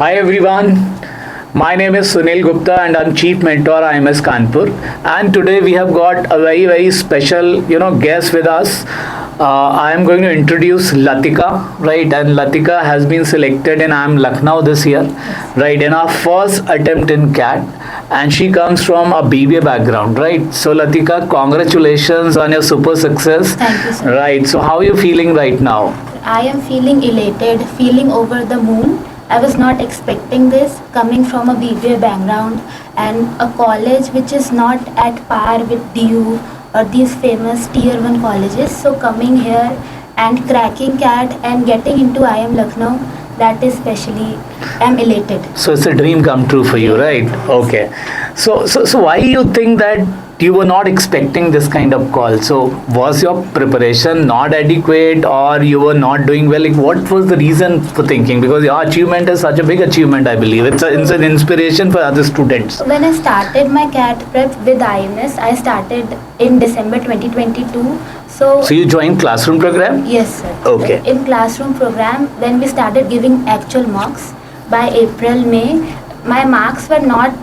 Hi everyone, my name is Sunil Gupta and I'm Chief Mentor IMS Kanpur. And today we have got a very special guest with us. I am going to introduce Latika, right? And Latika has been selected in IIM Lucknow this year, right? In our first attempt in CAT, and she comes from a BBA background, right? So Latika, congratulations on your super success. Thank you, sir. Right. So how are you feeling right now? I am feeling elated, feeling over the moon. I was not expecting this coming from a BBA background and a college which is not at par with DU or these famous tier 1 colleges. So coming here and cracking CAT and getting into IIM Lucknow, that is specially, I'm elated. So it's a dream come true for you, right? Okay. So why you think that you were not expecting this kind of call? So was your preparation not adequate or you were not doing well? Like what was the reason for thinking? Because your achievement is such a big achievement, I believe. It's an inspiration for other students. When I started my CAT prep with IMS, I started in December 2022. So you joined classroom program? yes, sir. Okay. In classroom program, when we started giving actual mocks by April, May, my marks were not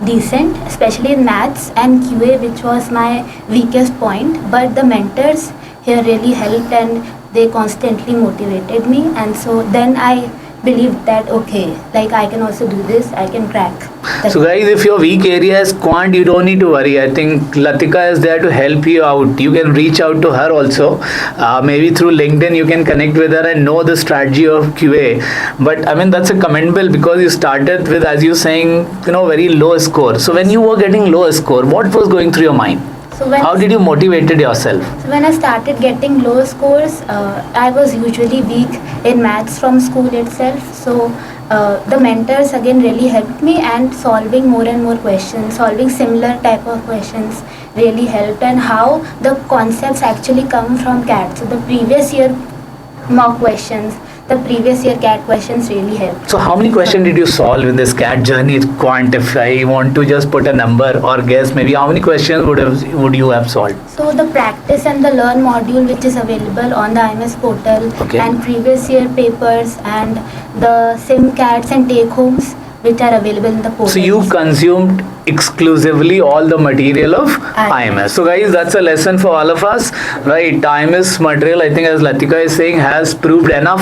decent, especially in maths and QA, which was my weakest point. But the mentors here really helped and they constantly motivated me. And so then I believed that, okay, like I can also do this, I can crack. So guys, if your weak area is quant, you don't need to worry. I think Latika is there to help you out. You can reach out to her also. Maybe through LinkedIn you can connect with her and know the strategy of QA. But I mean that's a commendable because you started with, as you saying, very low score. So when you were getting low score, what was going through your mind? How did you motivated yourself? So when I started getting low scores, I was usually weak in maths from school itself. So the mentors again really helped me, and solving more and more questions, solving similar type of questions really helped, and how the concepts actually come from CAT. So the previous year mock questions, the previous year CAT questions really helped. So how many questions did you solve in this CAT journey? Quantify, want to just put a number or guess maybe how many questions would you have solved? So the practice and the learn module which is available on the IMS portal, Okay. and previous year papers and the sim cats and take homes which are available in the portal. So you consumed exclusively all the material of IMS. So guys, that's a lesson for all of us, right? IMS material, I think as Latika is saying, has proved enough,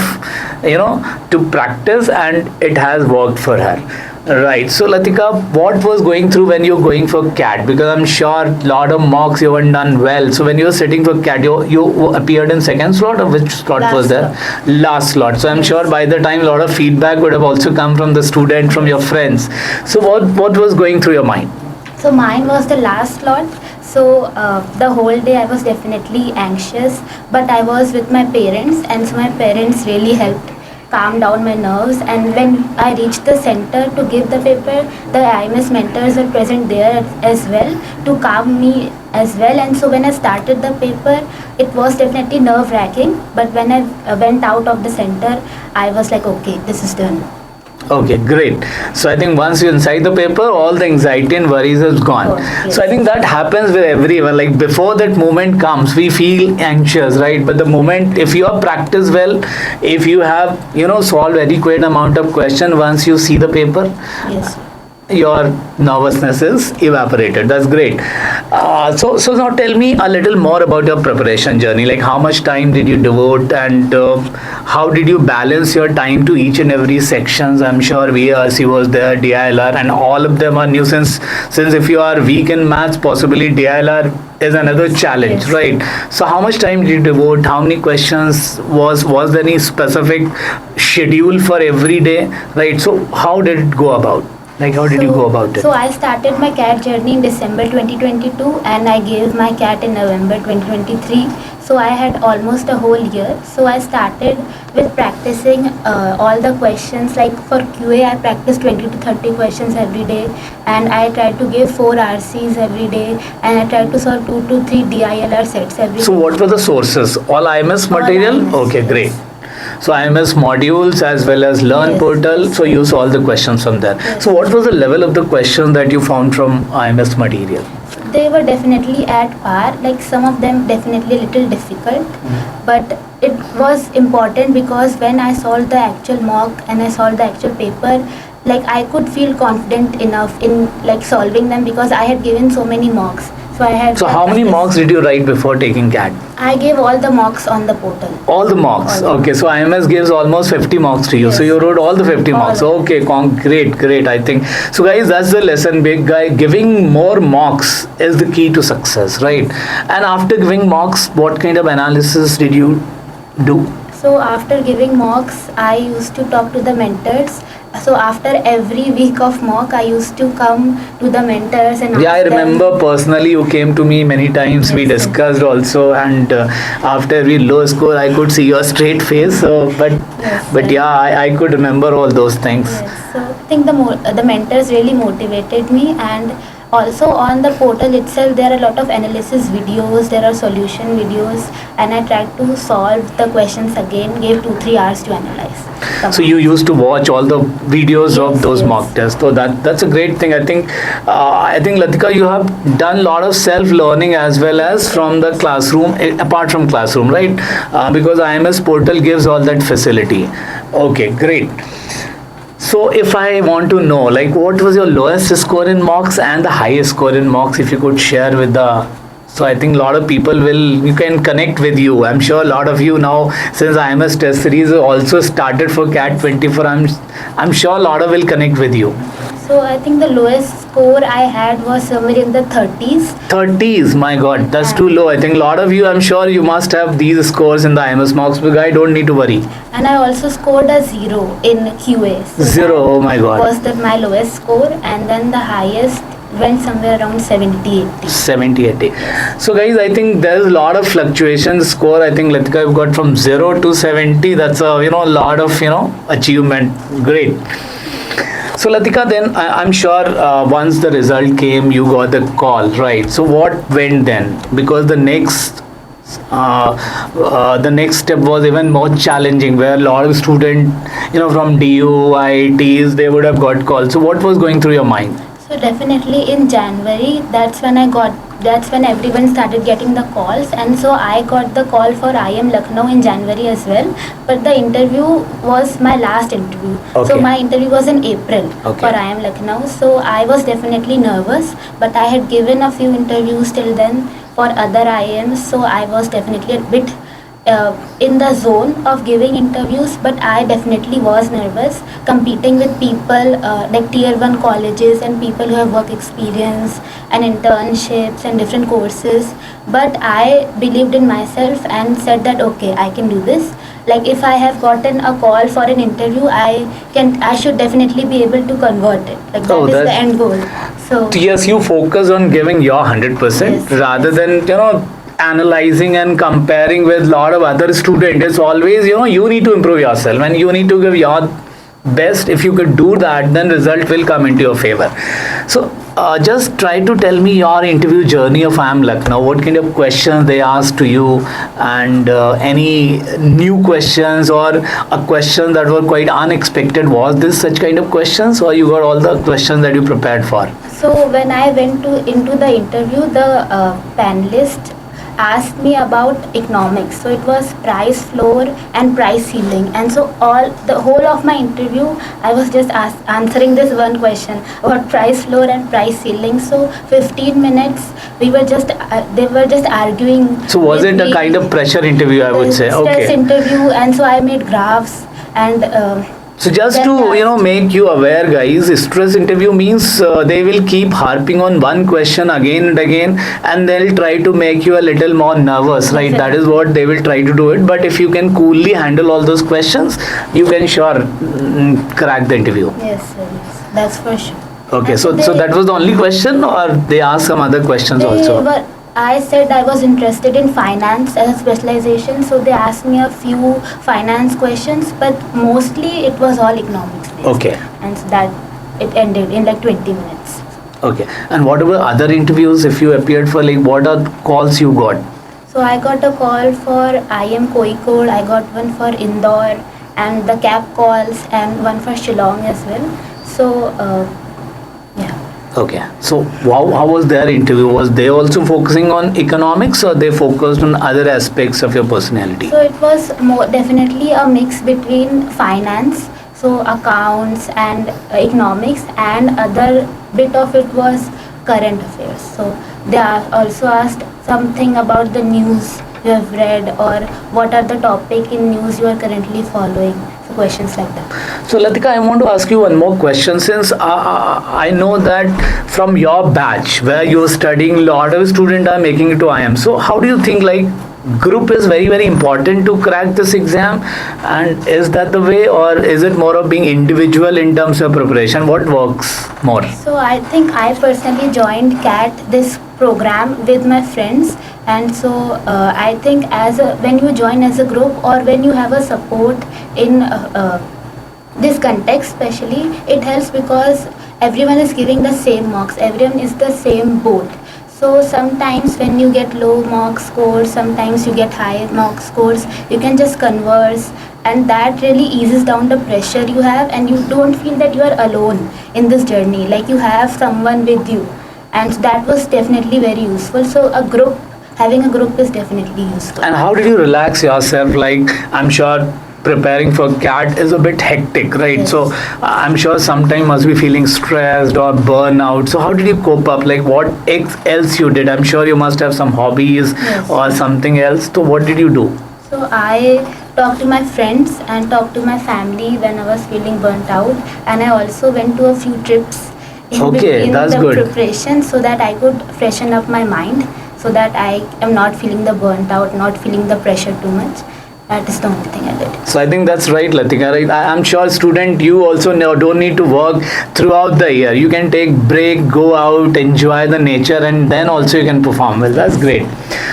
to practice, and it has worked for her. Right. So Latika, what was going through when you were going for CAT? Because I'm sure a lot of mocks you haven't done well. So when you were sitting for CAT, you appeared in second slot, or which slot was there? Last slot. So I'm sure by the time a lot of feedback would have also come from the student, from your friends. So what was going through your mind? So mine was the last slot. So the whole day I was definitely anxious, but I was with my parents, and so my parents really helped calm down my nerves. And when I reached the center to give the paper, the IMS mentors were present there as well to calm me as well. And so when I started the paper, it was definitely nerve-wracking, but when I went out of the center, I was like, okay, this is done. Okay, great. So I think once you're inside the paper, all the anxiety and worries is gone. Oh, yes. So I think that happens with everyone. Like before that moment comes, we feel anxious, right? But the moment, if you have practiced well, if you have, solved adequate amount of question, once you see the paper, Yes. your nervousness is evaporated. That's great. So now tell me a little more about your preparation journey. Like how much time did you devote, and how did you balance your time to each and every sections? I'm sure VRC was there, DILR, and all of them are new, since if you are weak in maths, possibly DILR is another challenge, Yes. right? So how much time did you devote? How many questions was there any specific schedule for every day, right? So how did it go about? Like how did you go about it? So I started my CAT journey in December 2022 and I gave my CAT in November 2023. So I had almost a whole year. So I started with practicing all the questions. Like for QA, I practiced 20 to 30 questions every day, and I tried to give 4 RCs every day, and I tried to solve 2 to 3 DILR sets every day. So what were the sources? All IMS material? IMS, Okay, yes. great. So IMS modules as well as Learn Yes. portal. So you solve the questions from there. Yes. So what was the level of the questions that you found from IMS material? They were definitely at par. Like some of them definitely a little difficult, but it was important because when I solved the actual mock and I solved the actual paper, like I could feel confident enough in like solving them because I had given so many mocks. So I had. So how many mocks did you write before taking CAT? I gave all the mocks on the portal. All the mocks. All the Okay, so IMS gives almost 50 mocks to you. Yes. So you wrote all the 50 All mocks. of Okay, great. I think so, guys. That's the lesson. Big guy, giving more mocks is the key to success, right? And after giving mocks, what kind of analysis did you do? So after giving mocks, I used to talk to the mentors. So after every week of mock, I used to come to the mentors and Yeah, I ask them- remember personally you came to me many times. We Yes, sir. discussed also, and after every low score, I could see your straight face. But Yes, but sir. yeah, I could remember all those things. Yes, so I think the mentors really motivated me, and also on the portal itself there are a lot of analysis videos, there are solution videos, and I tried to solve the questions again, gave 2-3 hours to analyze. So you used to watch all the videos of Yes, those yes. mock tests. So that's a great thing. I think Latika, you have done a lot of self learning as well as from the classroom, apart from classroom, right? Because IMS portal gives all that facility. Okay, great. So if I want to know, like, what was your lowest score in mocks and the highest score in mocks, if you could share with the. So I think a lot of people you can connect with you. I'm sure a lot of you now, since IMS test series also started for CAT 24, I'm sure a lot of will connect with you. So I think the lowest score I had was somewhere in the 30s. 30s, my God, that's too low. I think a lot of you, I'm sure you must have these scores in the IMS mocks, but I don't need to worry. And I also scored a 0 in QA. So Zero, that oh my God. was my lowest score, and then the highest went somewhere around 70-80. 70, 80. So guys, I think there's a lot of fluctuations score. I think Latika, you've got from 0 to 70. That's a lot of achievement. Great. So Latika, then I'm sure once the result came, you got the call, right? So what went then? Because the next step was even more challenging, where a lot of students, from DU, IITs, they would have got calls. So what was going through your mind? So definitely in January, that's when everyone started getting the calls, and so I got the call for IIM Lucknow in January as well. But the interview was my last interview. Okay. So my interview was in April Okay. for IIM Lucknow. So I was definitely nervous, but I had given a few interviews till then for other IIMs, so I was definitely a bit in the zone of giving interviews, but I definitely was nervous competing with people like tier 1 colleges and people who have work experience and internships and different courses. But I believed in myself and said that okay, I can do this. Like if I have gotten a call for an interview, I should definitely be able to convert it. Like that is the end goal. So yes, you focus on giving your 100% Yes, rather than analyzing and comparing with a lot of other students. It's always you need to improve yourself and you need to give your best. If you could do that, then result will come into your favor. So just try to tell me your interview journey of IIM Lucknow. What kind of questions they asked to you, and any new questions or a question that were quite unexpected. Was this such kind of questions, or you got all the questions that you prepared for? So when I went into the interview, the panelist asked me about economics. So it was price floor and price ceiling, and so the whole of my interview I was just answering this one question about price floor and price ceiling. So 15 minutes they were just arguing. So was with it a me. kind of pressure interview, I would say? Stress Okay. interview, and so I made graphs and So just then to make you aware, guys, stress interview means they will keep harping on one question again and again, and they'll try to make you a little more nervous, right? Exactly. That is what they will try to do it. But if you can coolly handle all those questions, you can sure crack the interview. yes, that's for sure. Okay, And so that was the only question, or they asked some other questions also? I said I was interested in finance as a specialization, so they asked me a few finance questions, but mostly it was all economics based. Okay. And so that it ended in like 20 minutes. Okay. And what about other interviews? If you appeared for, like, what are calls you got? So I got a call for IIM Kozhikode, I got one for Indore, and the CAP calls, and one for Shillong as well. So yeah. Okay, so how was their interview? Was they also focusing on economics, or they focused on other aspects of your personality? So it was more definitely a mix between finance, so accounts and economics, and other bit of it was current affairs. So they are also asked something about the news you have read, or what are the topic in news you are currently following. So questions like that. So Latika, I want to ask you one more question, since I know that from your batch where you are studying, a lot of students are making it to IIM. So how do you think, like, group is very important to crack this exam, and is that the way, or is it more of being individual in terms of preparation? What works more? So I think I personally joined CAT this program with my friends, and so I think when you join as a group, or when you have a support in this context especially, it helps because everyone is giving the same marks, everyone is the same boat. So sometimes when you get low mark scores, sometimes you get high mark scores, you can just converse, and that really eases down the pressure you have, and you don't feel that you are alone in this journey, like you have someone with you, and that was definitely very useful. So having a group is definitely useful. And how did you relax yourself? Like, I'm sure preparing for CAT is a bit hectic, right? Yes. So I'm sure sometime must be feeling stressed or burnout. So how did you cope up? Like, what else you did? I'm sure you must have some hobbies. Yes. Or something else. So what did you do? So I talked to my friends and talked to my family when I was feeling burnt out, and I also went to a few trips in between that's the good. preparation, so that I could freshen up my mind, so that I am not feeling the burnt out, not feeling the pressure too much. That is the only thing I did. So I think that's right, Latika. Right? I'm sure, student, you also don't need to work throughout the year. You can take break, go out, enjoy the nature, and then also you can perform well. That's great.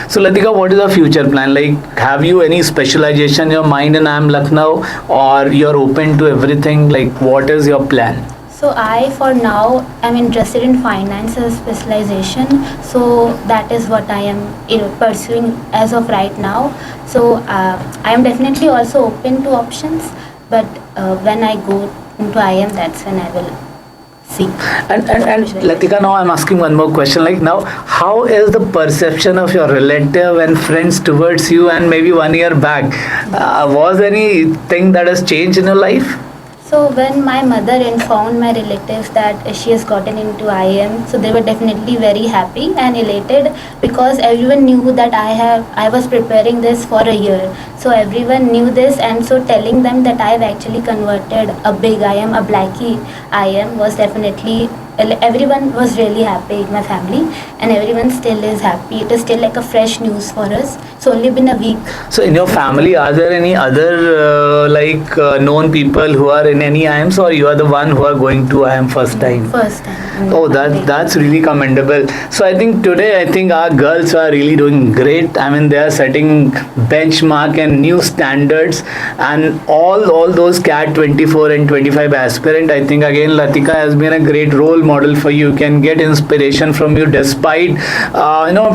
So Latika, what is the future plan? Like, have you any specialization in your mind in IIM Lucknow, or you're open to everything? Like, what is your plan? So I, for now, am interested in finance as a specialization. So that is what I am pursuing as of right now. So I am definitely also open to options, but when I go into IIM, that's when I will see. And Latika, now I'm asking one more question. Like, now, how is the perception of your relative and friends towards you, and maybe 1 year back? Was anything that has changed in your life? So when my mother informed my relatives that she has gotten into IIM, so they were definitely very happy and elated, because everyone knew that I was preparing this for a year. So everyone knew this, and so telling them that I have actually converted a big IIM, a Blackie IIM, was definitely, everyone was really happy in my family, and everyone still is happy. It is still like a fresh news for us. It's only been a week. So in your family, are there any other known people who are in any IIMs, or you are the one who are going to IIM first time? First time. Oh, that's really commendable. So I think today, our girls are really doing great. I mean, they are setting benchmark and new standards, and all those CAT 24 and 25 aspirant. I think again, Latika has been a great role model for you. You can get inspiration from you despite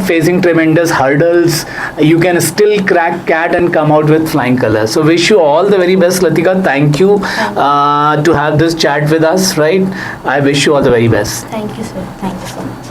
facing tremendous hurdles. You can still crack CAT and come out with flying colors. So wish you all the very best, Latika. Thank you to have this chat with us. Right, I wish you all the very best. Thank you, sir. Thank you so much.